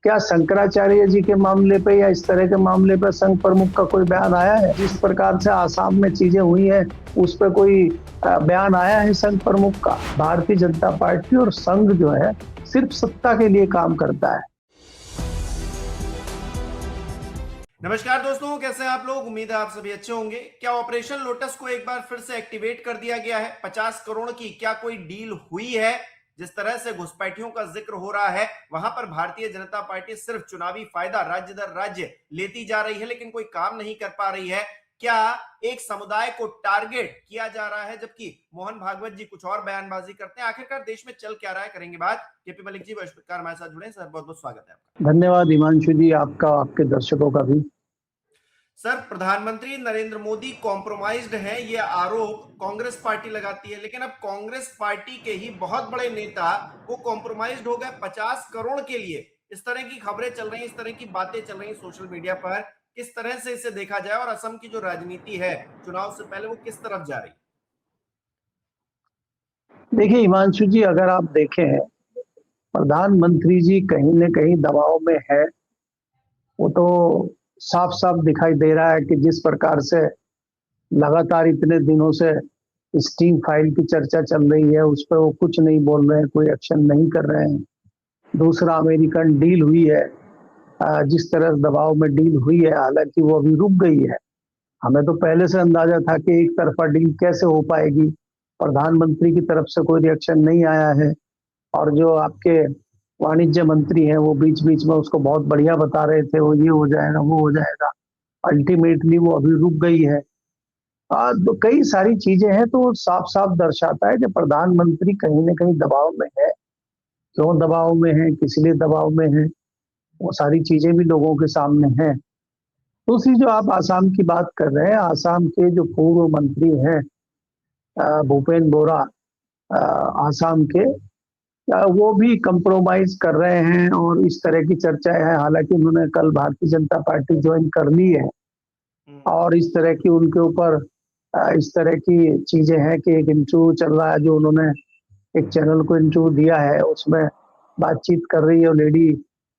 क्या शंकराचार्य जी के मामले पे या इस तरह के मामले पे संघ प्रमुख का कोई बयान आया है? जिस प्रकार से आसाम में चीजें हुई हैं, उस पर कोई बयान आया है संघ प्रमुख का? भारतीय जनता पार्टी और संघ जो है सिर्फ सत्ता के लिए काम करता है। नमस्कार दोस्तों, कैसे हैं आप लोग? उम्मीद है आप सभी अच्छे होंगे। क्या ऑपरेशन लोटस को एक बार फिर से एक्टिवेट कर दिया गया है? 50 करोड़ की क्या कोई डील हुई है? जिस तरह से घुसपैठियों का जिक्र हो रहा है, वहां पर भारतीय जनता पार्टी सिर्फ चुनावी फायदा राज्य दर राज्य लेती जा रही है, लेकिन कोई काम नहीं कर पा रही है। क्या एक समुदाय को टारगेट किया जा रहा है, जबकि मोहन भागवत जी कुछ और बयानबाजी करते हैं? आखिरकार देश में चल क्या रहा है, करेंगे बात। केपी मलिक जी वरिष्ठ हमारे साथ जुड़े। सर, बहुत बहुत स्वागत है आपका। धन्यवाद हिमांशु जी, आपका, आपके दर्शकों का भी। सर, प्रधानमंत्री नरेंद्र मोदी कॉम्प्रोमाइज्ड हैं, ये आरोप कांग्रेस पार्टी लगाती है, लेकिन अब कांग्रेस पार्टी के ही बहुत बड़े नेता वो कॉम्प्रोमाइज्ड हो गए 50 करोड़ के लिए। इस तरह की खबरें चल रही हैं, इस तरह की बातें चल रही हैं सोशल मीडिया पर। किस तरह से इसे देखा जाए और असम की जो राजनीति है चुनाव से पहले, वो किस तरफ जा रही? देखिए हिमांशु जी, अगर आप देखें, प्रधानमंत्री जी कहीं न कहीं दबाव में है। वो तो साफ साफ दिखाई दे रहा है कि जिस प्रकार से लगातार इतने दिनों से स्टीम फाइल की चर्चा चल रही है, उस पर वो कुछ नहीं बोल रहे हैं, कोई एक्शन नहीं कर रहे हैं। दूसरा, अमेरिकन डील हुई है, जिस तरह दबाव में डील हुई है, हालांकि वो अभी रुक गई है। हमें तो पहले से अंदाजा था कि एक तरफा डील कैसे हो पाएगी। प्रधानमंत्री की तरफ से कोई रिएक्शन नहीं आया है, और जो आपके वाणिज्य मंत्री हैं वो बीच बीच में उसको बहुत बढ़िया बता रहे थे, वो ये हो जाएगा, वो हो जाएगा। अल्टीमेटली वो अभी रुक गई है। तो कई सारी चीजें हैं, तो साफ साफ दर्शाता है कि प्रधानमंत्री कहीं न कहीं दबाव में है। क्यों दबाव में है, किस लिए दबाव में है, वो सारी चीजें भी लोगों के सामने हैं। दूसरी, जो आप आसाम की बात कर रहे हैं, आसाम के जो पूर्व मंत्री हैं भूपेन बोरा, आसाम के, वो भी कंप्रोमाइज कर रहे हैं और इस तरह की चर्चाएं हैं। हालांकि उन्होंने कल भारतीय जनता पार्टी ज्वाइन कर ली है, और इस तरह की उनके ऊपर इस तरह की चीजें हैं कि एक इंटरव्यू चल रहा है, जो उन्होंने एक चैनल को इंटरव्यू दिया है, उसमें बातचीत कर रही है लेडी,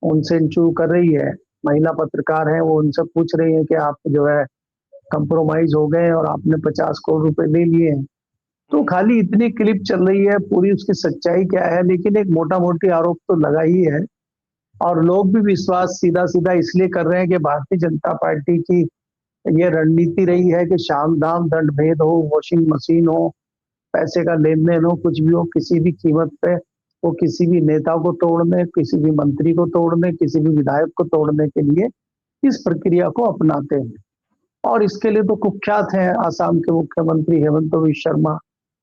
उनसे इंटरव्यू कर रही है, महिला पत्रकार है, वो उनसे पूछ रही है कि आप जो है कंप्रोमाइज हो गए और आपने 50 करोड़ रुपए ले लिए हैं। तो खाली इतनी क्लिप चल रही है, पूरी उसकी सच्चाई क्या है, लेकिन एक मोटा मोटी आरोप तो लगा ही है। और लोग भी विश्वास सीधा सीधा इसलिए कर रहे हैं कि भारतीय जनता पार्टी की ये रणनीति रही है कि शाम दाम दंड भेद हो, वॉशिंग मशीन हो, पैसे का लेन देन हो, कुछ भी हो, किसी भी कीमत पे वो किसी भी नेता को तोड़ने, किसी भी मंत्री को तोड़ने, किसी भी विधायक को तोड़ने के लिए इस प्रक्रिया को अपनाते हैं। और इसके लिए तो कुख्यात हैं आसाम के मुख्यमंत्री हेमंत बिस्वा शर्मा।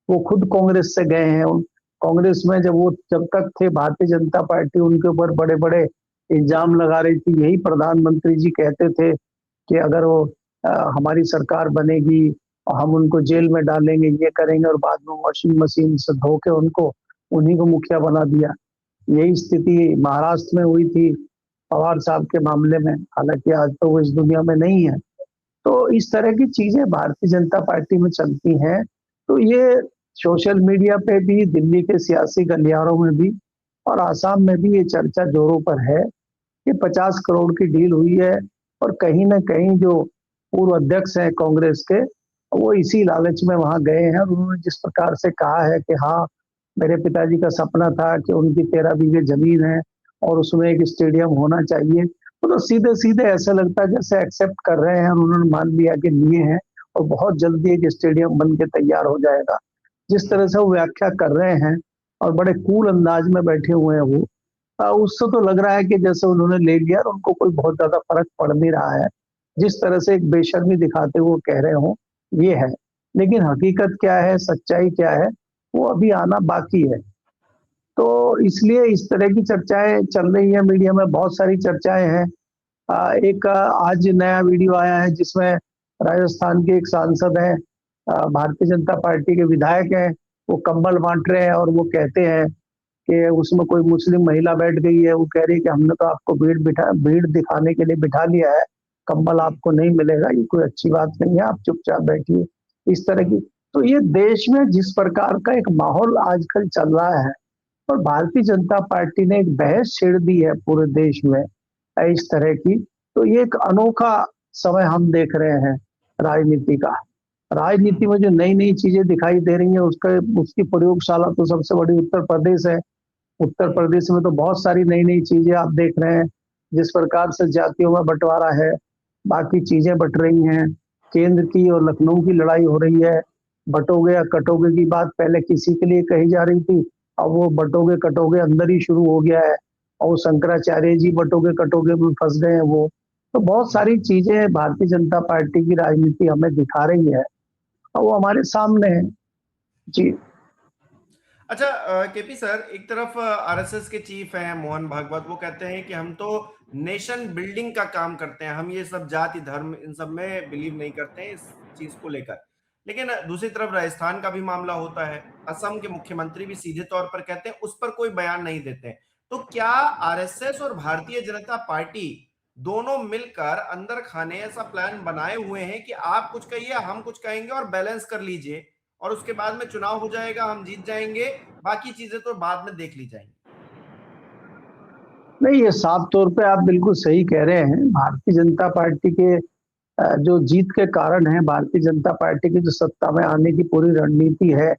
वो खुद कांग्रेस से गए हैं। कांग्रेस में जब तक थे, भारतीय जनता पार्टी उनके ऊपर बड़े बड़े इल्जाम लगा रही थी। यही प्रधानमंत्री जी कहते थे कि अगर वो हमारी सरकार बनेगी और हम उनको जेल में डालेंगे, ये करेंगे, और बाद में वॉशिंग मशीन से धो के उनको उन्हीं को मुखिया बना दिया। यही स्थिति महाराष्ट्र में हुई थी पवार साहब के मामले में। हालांकि आज तो वो इस दुनिया में नहीं है। तो इस तरह की चीजें भारतीय जनता पार्टी में चलती हैं। तो ये सोशल मीडिया पे भी, दिल्ली के सियासी गलियारों में भी और आसाम में भी ये चर्चा जोरों पर है कि 50 करोड़ की डील हुई है। और कहीं ना कहीं जो पूर्व अध्यक्ष हैं कांग्रेस के, वो इसी लालच में वहां गए हैं। और उन्होंने जिस प्रकार से कहा है कि हाँ, मेरे पिताजी का सपना था कि उनकी 13 बीघे जमीन है और उसमें एक स्टेडियम होना चाहिए, तो सीधे सीधे ऐसा लगता है जैसे एक्सेप्ट कर रहे हैं और उन्होंने मान लिया कि लिए हैं और बहुत जल्दी एक स्टेडियम बन के तैयार हो जाएगा। जिस तरह से वो व्याख्या कर रहे हैं और बड़े कूल अंदाज में बैठे हुए हैं वो, उससे तो लग रहा है कि जैसे उन्होंने ले लिया और उनको कोई बहुत ज्यादा फर्क पड़ नहीं रहा है। जिस तरह से एक बेशर्मी दिखाते हुए कह रहे हो, ये है। लेकिन हकीकत क्या है, सच्चाई क्या है, वो अभी आना बाकी है। तो इसलिए इस तरह की चर्चाएं चल रही है मीडिया में, बहुत सारी चर्चाएं हैं। एक आज नया वीडियो आया है जिसमें राजस्थान के एक सांसद हैं, भारतीय जनता पार्टी के विधायक हैं, वो कंबल बांट रहे हैं और वो कहते हैं कि उसमें कोई मुस्लिम महिला बैठ गई है। वो कह रही है कि हमने तो आपको भीड़ दिखाने के लिए बिठा लिया है, कंबल आपको नहीं मिलेगा, ये कोई अच्छी बात नहीं है, आप चुपचाप बैठिए। इस तरह की, तो ये देश में जिस प्रकार का एक माहौल आजकल चल रहा है, और भारतीय जनता पार्टी ने एक बहस छेड़ दी है पूरे देश में इस तरह की। तो ये एक अनोखा समय हम देख रहे हैं राजनीति का। राजनीति में जो नई नई चीजें दिखाई दे रही हैं उसकी प्रयोगशाला तो सबसे बड़ी उत्तर प्रदेश है। उत्तर प्रदेश में तो बहुत सारी नई नई चीजें आप देख रहे हैं। जिस प्रकार से जातियों में बंटवारा है, बाकी चीजें बट रही हैं। केंद्र की और लखनऊ की लड़ाई हो रही है। बटोगे या कटोगे की बात पहले किसी के लिए कही जा रही थी, अब वो बटोगे कटोगे अंदर ही शुरू हो गया है। और शंकराचार्य जी बटोगे कटोगे में फंस गए हैं वो। तो बहुत सारी चीजें भारतीय जनता पार्टी की राजनीति हमें दिखा रही है और वो हमारे सामने है जी। अच्छा केपी सर, एक तरफ आरएसएस के चीफ हैं मोहन भागवत, वो कहते हैं कि हम तो नेशन बिल्डिंग का काम करते हैं, हम ये सब जाति धर्म इन सब में बिलीव नहीं करते हैं इस चीज को लेकर। लेकिन दूसरी तरफ राजस्थान का भी मामला होता है, असम के मुख्यमंत्री भी सीधे तौर पर कहते हैं, उस पर कोई बयान नहीं देते हैं। तो क्या आरएसएस और भारतीय जनता पार्टी दोनों मिलकर अंदर खाने ऐसा प्लान बनाए हुए हैं कि आप कुछ कहिए हम कुछ कहेंगे और बैलेंस कर लीजिए, और उसके बाद में चुनाव हो जाएगा, हम जीत जाएंगे, बाकी चीजें तो बाद में देख ली जाएंगी? नहीं, ये साफ तौर पे आप बिल्कुल सही कह रहे हैं। भारतीय जनता पार्टी के जो जीत के कारण है, भारतीय जनता पार्टी की जो सत्ता में आने की पूरी रणनीति है,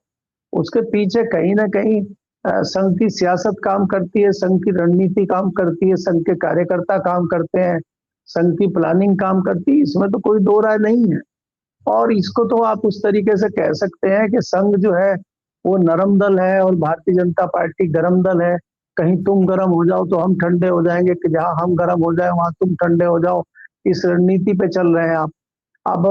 उसके पीछे कहीं ना कहीं संघ की सियासत काम करती है, संघ की रणनीति काम करती है, संघ के कार्यकर्ता काम करते हैं, संघ की प्लानिंग काम करती है। इसमें तो कोई दो राय नहीं है। और इसको तो आप उस तरीके से कह सकते हैं कि संघ जो है वो नरम दल है और भारतीय जनता पार्टी गरम दल है। कहीं तुम गरम हो जाओ तो हम ठंडे हो जाएंगे, कि जहां हम गरम हो जाए वहां तुम ठंडे हो जाओ। इस रणनीति पे चल रहे हैं आप। अब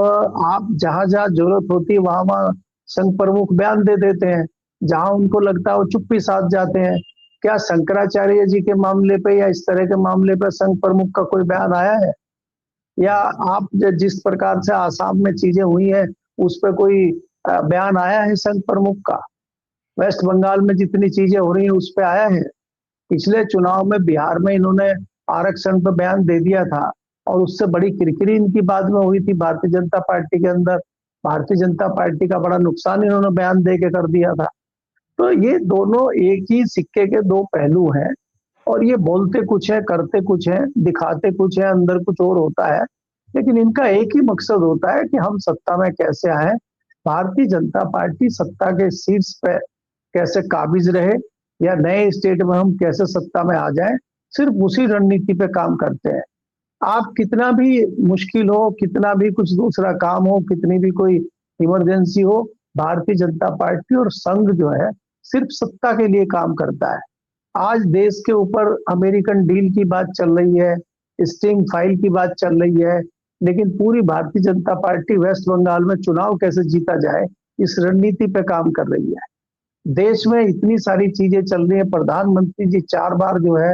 आप जहां जहां जरूरत होती है वहां वहां संघ प्रमुख बयान दे देते हैं, जहां उनको लगता है वो चुप्पी साध जाते हैं। क्या शंकराचार्य जी के मामले पे या इस तरह के मामले पे संघ प्रमुख का कोई बयान आया है? या आप जिस प्रकार से आसाम में चीजें हुई हैं उस पर कोई बयान आया है संघ प्रमुख का? वेस्ट बंगाल में जितनी चीजें हो रही हैं उस पर आया है? पिछले चुनाव में बिहार में इन्होंने आरक्षण पर बयान दे दिया था और उससे बड़ी किरकिरी इनकी बाद में हुई थी भारतीय जनता पार्टी के अंदर। भारतीय जनता पार्टी का बड़ा नुकसान इन्होंने बयान दे के कर दिया था। तो ये दोनों एक ही सिक्के के दो पहलू हैं और ये बोलते कुछ है, करते कुछ है, दिखाते कुछ है, अंदर कुछ और होता है। लेकिन इनका एक ही मकसद होता है कि हम सत्ता में कैसे आए, भारतीय जनता पार्टी सत्ता के शीर्ष पे कैसे काबिज रहे, या नए स्टेट में हम कैसे सत्ता में आ जाएं। सिर्फ उसी रणनीति पे काम करते हैं। आप कितना भी मुश्किल हो, कितना भी कुछ दूसरा काम हो, कितनी भी कोई इमरजेंसी हो, भारतीय जनता पार्टी और संघ जो है सिर्फ सत्ता के लिए काम करता है। आज देश के ऊपर अमेरिकन डील की बात चल रही है, स्टिंग फाइल की बात चल रही है, लेकिन पूरी भारतीय जनता पार्टी वेस्ट बंगाल में चुनाव कैसे जीता जाए इस रणनीति पे काम कर रही है। देश में इतनी सारी चीजें चल रही है। प्रधानमंत्री जी 4 बार जो है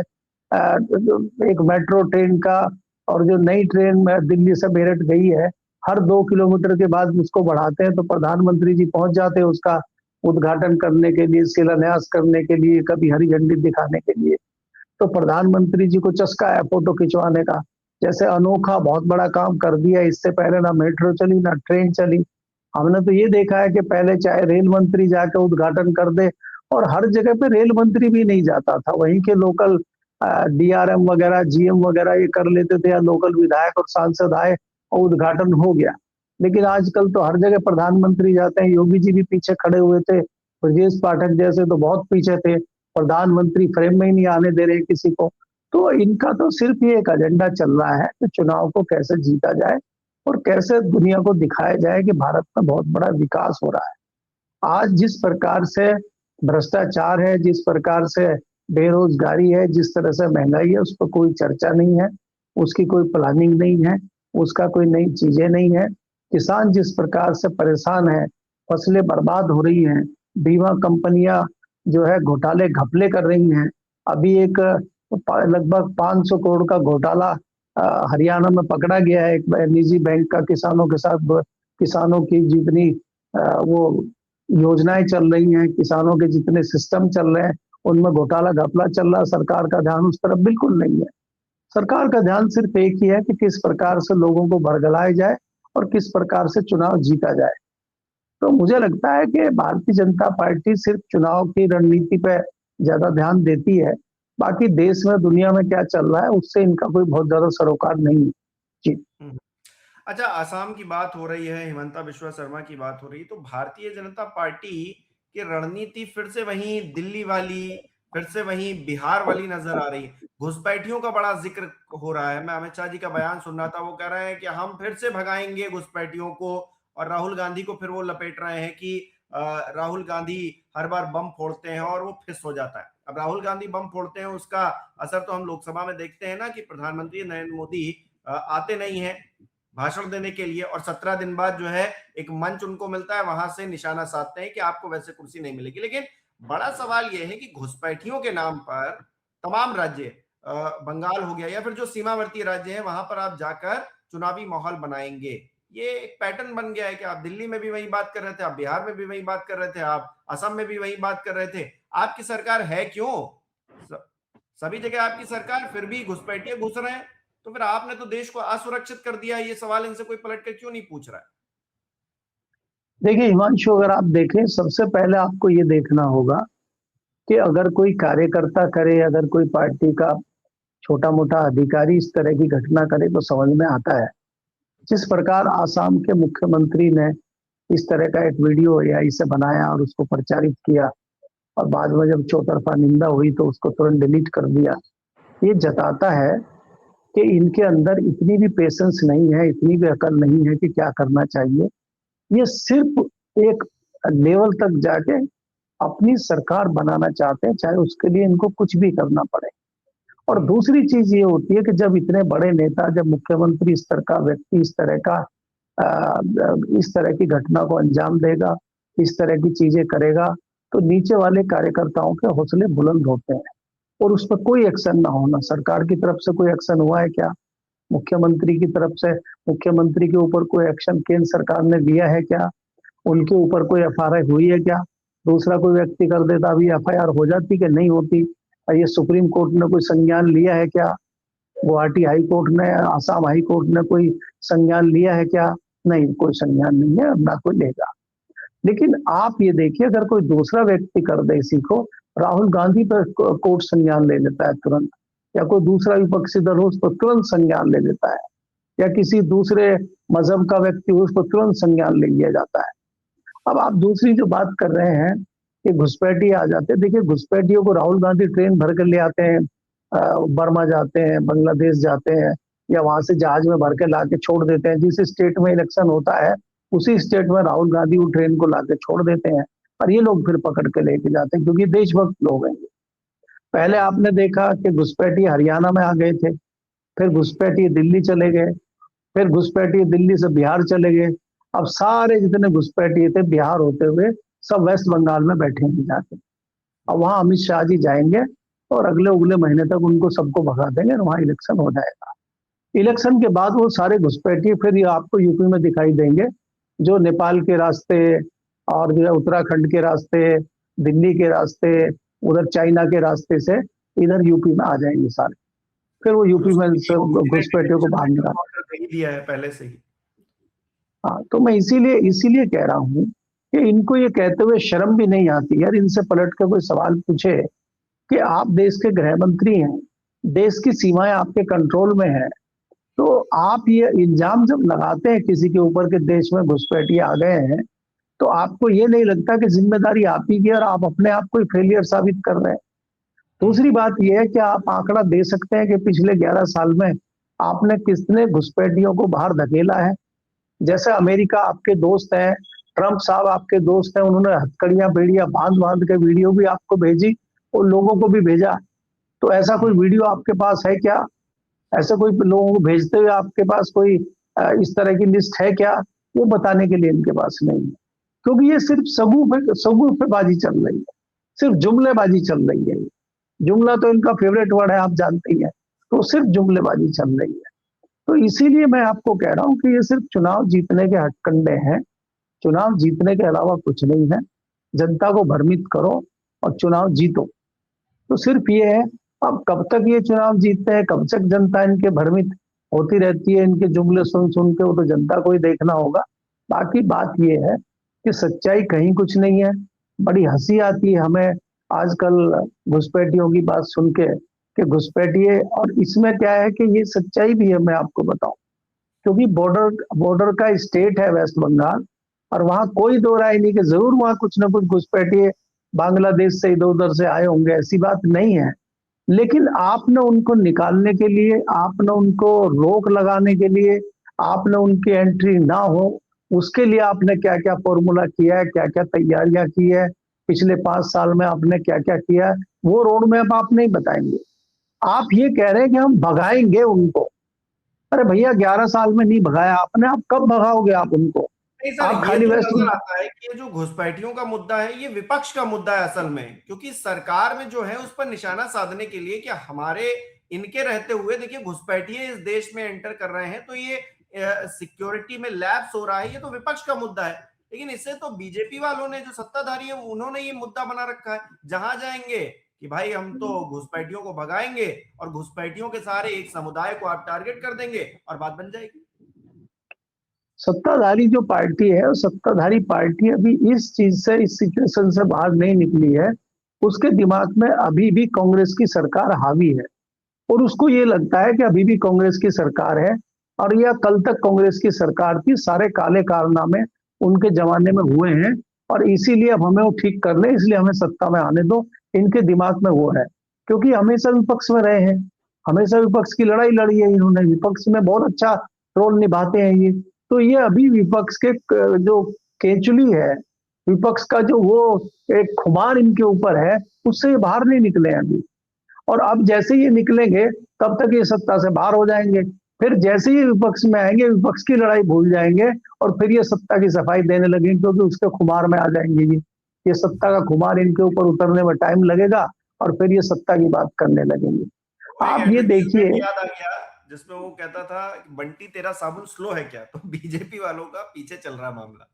एक मेट्रो ट्रेन का, और जो नई ट्रेन में दिल्ली से मेरठ गई है, हर 2 किलोमीटर के बाद उसको बढ़ाते हैं तो प्रधानमंत्री जी पहुंच जाते हैं उसका उद्घाटन करने के लिए, शिलान्यास करने के लिए, कभी हरी झंडी दिखाने के लिए। तो प्रधानमंत्री जी को चस्का है फोटो खिंचवाने का। जैसे अनोखा बहुत बड़ा काम कर दिया। इससे पहले ना मेट्रो चली ना ट्रेन चली। हमने तो ये देखा है कि पहले चाहे रेल मंत्री जाकर उद्घाटन कर दे, और हर जगह पे रेल मंत्री भी नहीं जाता था, वहीं के लोकल डीआरएम वगैरह, जीएम वगैरह ये कर लेते थे, या लोकल विधायक और सांसद आए और उद्घाटन हो गया। लेकिन आजकल तो हर जगह प्रधानमंत्री जाते हैं। योगी जी भी पीछे खड़े हुए थे, ब्रजेश पाठक जैसे तो बहुत पीछे थे, प्रधानमंत्री फ्रेम में ही नहीं आने दे रहे किसी को। तो इनका तो सिर्फ ये एक एजेंडा चल रहा है कि चुनाव को कैसे जीता जाए और कैसे दुनिया को दिखाया जाए कि भारत में बहुत बड़ा विकास हो रहा है। आज जिस प्रकार से भ्रष्टाचार है, जिस प्रकार से बेरोजगारी है, जिस तरह से महंगाई है, उस पर कोई चर्चा नहीं है, उसकी कोई प्लानिंग नहीं है, उसका कोई नई चीजें नहीं है। किसान जिस प्रकार से परेशान है, फसलें बर्बाद हो रही हैं, बीमा कंपनियां जो है घोटाले घपले कर रही हैं। अभी एक लगभग 500 करोड़ का घोटाला हरियाणा में पकड़ा गया है, एक निजी बैंक का किसानों के साथ। किसानों की जितनी वो योजनाएं चल रही हैं, किसानों के जितने सिस्टम चल रहे हैं, उनमें घोटाला घपला चल रहा है। सरकार का ध्यान उस तरफ बिल्कुल नहीं है। सरकार का ध्यान सिर्फ एक ही है कि किस प्रकार से लोगों को भरगलाया जाए और किस प्रकार से चुनाव जीता जाए। तो मुझे लगता है कि भारतीय जनता पार्टी सिर्फ चुनाव की रणनीति पे ज्यादा ध्यान देती है। बाकी देश में दुनिया में क्या चल रहा है उससे इनका कोई बहुत ज्यादा सरोकार नहीं है। जी। हम्म। अच्छा, असम की बात हो रही है, हिमंता बिश्वा शर्मा की बात हो रही है, तो भारतीय जनता पार्टी की रणनीति फिर से वही दिल्ली वाली, फिर से वही बिहार वाली नजर आ रही है। घुसपैठियों का बड़ा जिक्र हो रहा है। मैं अमित शाह जी का बयान सुन रहा था, वो कह रहे हैं कि हम फिर से भगाएंगे घुसपैठियों को, और राहुल गांधी को फिर वो लपेट रहे हैं कि राहुल गांधी हर बार बम फोड़ते हैं और वो फिस हो जाता है। अब राहुल गांधी बम फोड़ते हैं, उसका असर तो हम लोकसभा में देखते हैं ना, कि प्रधानमंत्री नरेंद्र मोदी आते नहीं है भाषण देने के लिए, और 17 दिन बाद जो है एक मंच उनको मिलता है, वहां से निशाना साधते हैं कि आपको वैसे कुर्सी नहीं मिलेगी। लेकिन बड़ा सवाल यह है कि घुसपैठियों के नाम पर तमाम राज्य, बंगाल हो गया या फिर जो सीमावर्ती राज्य हैं, वहां पर आप जाकर चुनावी माहौल बनाएंगे। ये एक पैटर्न बन गया है कि आप दिल्ली में भी वही बात कर रहे थे, आप बिहार में भी वही बात कर रहे थे, आप असम में भी वही बात कर रहे थे। आपकी सरकार है क्यों? सभी जगह आपकी सरकार, फिर भी घुसपैठिए घुस रहे हैं। तो फिर आपने तो देश को असुरक्षित कर दिया। ये सवाल इनसे कोई पलट कर क्यों नहीं पूछ रहा है? देखिए हिमांशु, अगर आप देखें, सबसे पहले आपको ये देखना होगा कि अगर कोई कार्यकर्ता करे, अगर कोई पार्टी का छोटा मोटा अधिकारी इस तरह की घटना करे तो समझ में आता है। जिस प्रकार आसाम के मुख्यमंत्री ने इस तरह का एक वीडियो एआई से बनाया और उसको प्रचारित किया, और बाद में जब चौतरफा निंदा हुई तो उसको तुरंत डिलीट कर दिया, ये जताता है कि इनके अंदर इतनी भी पेशेंस नहीं है, इतनी भी अकल नहीं है कि क्या करना चाहिए। ये सिर्फ एक लेवल तक जाके अपनी सरकार बनाना चाहते हैं, चाहे उसके लिए इनको कुछ भी करना पड़े। और दूसरी चीज ये होती है कि जब इतने बड़े नेता, जब मुख्यमंत्री स्तर का व्यक्ति इस तरह की घटना को अंजाम देगा, इस तरह की चीजें करेगा, तो नीचे वाले कार्यकर्ताओं के हौसले बुलंद होते हैं। और उस पर कोई एक्शन ना होना, सरकार की तरफ से कोई एक्शन हुआ है क्या? मुख्यमंत्री की तरफ से, मुख्यमंत्री के ऊपर कोई एक्शन केंद्र सरकार ने लिया है क्या? उनके ऊपर कोई एफआईआर हुई है क्या? दूसरा कोई व्यक्ति कर देता, अभी एफआईआर हो जाती कि नहीं होती? ये सुप्रीम कोर्ट ने कोई संज्ञान लिया है क्या? गुवाहाटी हाई कोर्ट ने, आसाम हाई कोर्ट ने कोई संज्ञान लिया है क्या? नहीं, कोई संज्ञान नहीं है, ना कोई लेगा। लेकिन आप ये देखिए, अगर कोई दूसरा व्यक्ति कर दे इसी को, राहुल गांधी पर कोर्ट संज्ञान ले लेता है तुरंत, या कोई दूसरा विपक्षी दल हो उस पर तुरंत संज्ञान ले लेता है, या किसी दूसरे मजहब का व्यक्ति हो उस पर तुरंत संज्ञान ले लिया जाता है। अब आप दूसरी जो बात कर रहे हैं कि घुसपैठी आ जाते हैं, देखिए घुसपैठियों को राहुल गांधी ट्रेन भर कर ले आते हैं, बर्मा जाते हैं, बांग्लादेश जाते हैं, या वहां से जहाज में भर के ला के छोड़ देते हैं। जिस स्टेट में इलेक्शन होता है उसी स्टेट में राहुल गांधी वो ट्रेन को ला के छोड़ देते हैं, और ये लोग फिर पकड़ के लेके जाते हैं, क्योंकि देशभक्त लोग हैं। पहले आपने देखा कि घुसपैठी हरियाणा में आ गए थे, फिर घुसपैठी दिल्ली चले गए, फिर घुसपैठी दिल्ली से बिहार चले गए। अब सारे जितने घुसपैठी थे बिहार होते हुए सब वेस्ट बंगाल में बैठेंगे जाके। अब वहां अमित शाह जी जाएंगे और अगले उगले महीने तक उनको सबको भगा देंगे और वहां इलेक्शन हो जाएगा। इलेक्शन के बाद वो सारे घुसपैठी फिर ये आपको यूपी में दिखाई देंगे, जो नेपाल के रास्ते और जो है उत्तराखंड के रास्ते, दिल्ली के रास्ते, उधर चाइना के रास्ते से इधर यूपी में आ जाएंगे सारे। फिर वो यूपी में घुसपैठियों को बाहर निकाल दिया है पहले से ही। हाँ, तो मैं इसीलिए कह रहा हूँ कि इनको ये कहते हुए शर्म भी नहीं आती यार। इनसे पलट के कोई सवाल पूछे कि आप देश के गृह मंत्री हैं, देश की सीमाएं आपके कंट्रोल में है, तो आप ये इल्जाम जब लगाते हैं किसी के ऊपर कि देश में घुसपैठी आ गए हैं, तो आपको ये नहीं लगता कि जिम्मेदारी आप ही की और आप अपने आप को फेलियर साबित कर रहे हैं? दूसरी बात यह है कि आप आंकड़ा दे सकते हैं कि पिछले 11 साल में आपने कितने घुसपैठियों को बाहर धकेला है? जैसे अमेरिका आपके दोस्त हैं, ट्रंप साहब आपके दोस्त हैं, उन्होंने हथकड़ियां बेड़ियां बांध बांध के वीडियो भी आपको भेजी और लोगों को भी भेजा। तो ऐसा कोई वीडियो आपके पास है क्या? ऐसे कोई लोगों को भेजते हुए आपके पास कोई इस तरह की लिस्ट है क्या? वो बताने के लिए इनके पास नहीं है, क्योंकि ये सिर्फ सगुफेबाजी चल रही है, सिर्फ जुमलेबाजी चल रही है। जुमला तो इनका फेवरेट वर्ड है, आप जानते ही हैं। तो सिर्फ जुमलेबाजी चल रही है। तो इसीलिए मैं आपको कह रहा हूं कि ये सिर्फ चुनाव जीतने के हथकंडे हैं, चुनाव जीतने के अलावा कुछ नहीं है। जनता को भ्रमित करो और चुनाव जीतो, तो सिर्फ ये है। अब कब तक ये चुनाव जीतते हैं, कब तक जनता इनके भ्रमित होती रहती है, इनके जुमले सुन सुन के, वो तो जनता को ही देखना होगा। बाकी बात ये है कि सच्चाई कहीं कुछ नहीं है। बड़ी हंसी आती है हमें आजकल घुसपैठियों की बात सुन के कि घुसपैठिए, और इसमें क्या है कि ये सच्चाई भी है, मैं आपको बताऊं, क्योंकि बॉर्डर बॉर्डर का स्टेट है वेस्ट बंगाल, और वहां कोई दो राय नहीं कि जरूर वहां कुछ ना कुछ घुसपैठिए बांग्लादेश से इधर उधर से आए होंगे, ऐसी बात नहीं है। लेकिन आपने उनको निकालने के लिए, आपने उनको रोक लगाने के लिए, आपने उनकी एंट्री ना हो उसके लिए आपने क्या क्या फॉर्मूला किया है, क्या क्या तैयारियां की है, पिछले 5 साल में आपने क्या क्या किया है, वो रोड मैप आप नहीं बताएंगे। आप ये कह रहे हैं कि हम भगाएंगे उनको। अरे भैया, 11 साल में नहीं भगाया आपने, आप कब भगाओगे आप उनको? नहीं सर, आप ये खाली तो वेस्ट। नजर आता है कि ये जो घुसपैठियों का मुद्दा है ये विपक्ष का मुद्दा है असल में, क्योंकि सरकार में जो है उस पर निशाना साधने के लिए कि हमारे इनके रहते हुए देखिए घुसपैठिए इस देश में एंटर कर रहे हैं, तो ये सिक्योरिटी में लैप्स हो रहा है, ये तो विपक्ष का मुद्दा है। लेकिन इससे तो बीजेपी वालों ने, जो सत्ताधारी है, उन्होंने ये मुद्दा बना रखा है, जहां जाएंगे कि भाई हम तो घुसपैठियों को भगाएंगे और घुसपैठियों के सहारे एक समुदाय को आप टारगेट कर देंगे और बात बन जाएगी। सत्ताधारी जो पार्टी है, सत्ताधारी पार्टी अभी इस चीज से, इस सिचुएशन से बाहर नहीं निकली है। उसके दिमाग में अभी भी कांग्रेस की सरकार हावी है, और उसको ये लगता है कि अभी भी कांग्रेस की सरकार है, और यह कल तक कांग्रेस की सरकार थी, सारे काले कारनामे उनके जमाने में हुए हैं, और इसीलिए अब हमें वो ठीक कर ले, इसलिए हमें सत्ता में आने दो। इनके दिमाग में वो है, क्योंकि हमेशा विपक्ष में रहे हैं, हमेशा विपक्ष की लड़ाई लड़ी है इन्होंने, विपक्ष में बहुत अच्छा रोल निभाते हैं ये। तो ये अभी विपक्ष के जो केचुली है, विपक्ष का जो वो एक खुमार इनके ऊपर है, उससे ये बाहर नहीं निकले हैं अभी। और अब जैसे ये निकलेंगे तब तक ये सत्ता से बाहर हो जाएंगे, फिर जैसे ही विपक्ष में आएंगे विपक्ष की लड़ाई भूल जाएंगे, और फिर ये सत्ता की सफाई देने लगेंगे, क्योंकि उसके खुमार में आ जाएंगे ये सत्ता का खुमार इनके ऊपर उतरने में टाइम लगेगा, और फिर ये सत्ता की बात करने लगेंगे। आप ये देखिए, याद आ गया जिसमें वो कहता था बंटी तेरा साबुन स्लो है क्या, तो बीजेपी वालों का पीछे चल रहा मामला।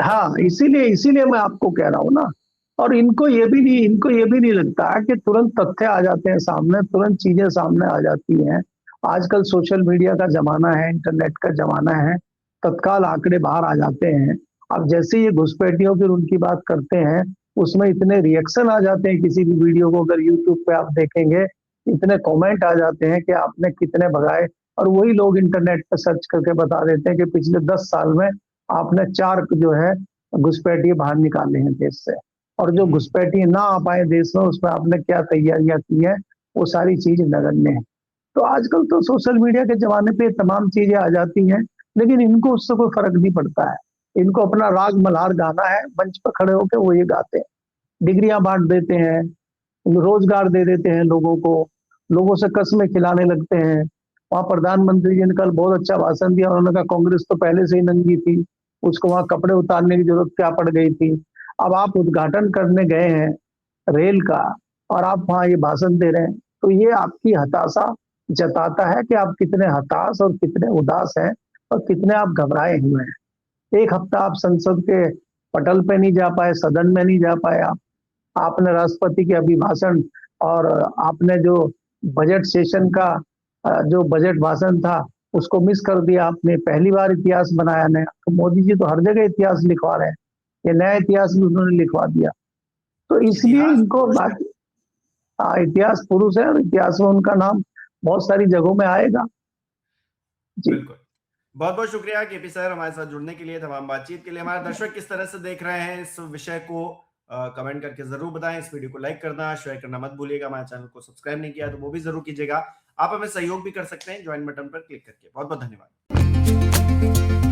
हाँ, इसीलिए इसीलिए मैं आपको कह रहा हूँ ना। और इनको ये भी नहीं लगता कि तुरंत तथ्य आ जाते हैं सामने, तुरंत चीजें सामने आ जाती हैं। आजकल सोशल मीडिया का जमाना है, इंटरनेट का जमाना है, तत्काल आंकड़े बाहर आ जाते हैं। अब जैसे ये घुसपैठियों की उनकी बात करते हैं, उसमें इतने रिएक्शन आ जाते हैं, किसी भी वीडियो को अगर यूट्यूब पे आप देखेंगे, इतने कमेंट आ जाते हैं कि आपने कितने भगाए, और वही लोग इंटरनेट पर सर्च करके बता देते हैं कि पिछले 10 साल में आपने 4 जो है घुसपैठिए बाहर निकाले हैं देश से, और जो घुसपैठिए ना आ पाए देश में उसमें आपने क्या तैयारियां की है, वो सारी चीज नगण्य है। तो आजकल तो सोशल मीडिया के जमाने पे तमाम चीजें आ जाती हैं, लेकिन इनको उससे कोई फर्क नहीं पड़ता है। इनको अपना राग मल्हार गाना है, मंच पर खड़े होकर वो ये गाते हैं, डिग्रियां बांट देते हैं, रोजगार दे देते हैं लोगों को, लोगों से कस्में खिलाने लगते हैं। वहां प्रधानमंत्री जी ने कल बहुत अच्छा भाषण दिया, उन्होंने कहा कांग्रेस तो पहले से ही नंगी थी, उसको वहां कपड़े उतारने की जरूरत क्या पड़ गई थी। अब आप उद्घाटन करने गए हैं रेल का, और आप वहां ये भाषण दे रहे हैं, तो ये आपकी हताशा जताता है कि आप कितने हताश और कितने उदास हैं, और कितने आप घबराए हुए हैं। एक हफ्ता आप संसद के पटल पे नहीं जा पाए, सदन में नहीं जा पाए, आपने राष्ट्रपति के अभिभाषण और आपने जो बजट सेशन का जो बजट भाषण था उसको मिस कर दिया आपने। पहली बार इतिहास बनाया नया, तो मोदी जी तो हर जगह इतिहास लिखवा रहे हैं, ये नया इतिहास भी उन्होंने लिखवा दिया। तो इसलिए इनको बाकी इतिहास पुरुष है, और इतिहास में उनका नाम बहुत सारी जगहों में आएगा जी। बिल्कुल, बहुत बहुत शुक्रिया केपी सर हमारे साथ जुड़ने के लिए, तमाम बातचीत के लिए। हमारे दर्शक किस तरह से देख रहे हैं इस विषय को कमेंट करके जरूर बताएं। इस वीडियो को लाइक करना, शेयर करना मत भूलिएगा। हमारे चैनल को सब्सक्राइब नहीं किया तो वो भी जरूर कीजिएगा। आप हमें सहयोग भी कर सकते हैं ज्वाइन बटन पर क्लिक करके। बहुत बहुत धन्यवाद।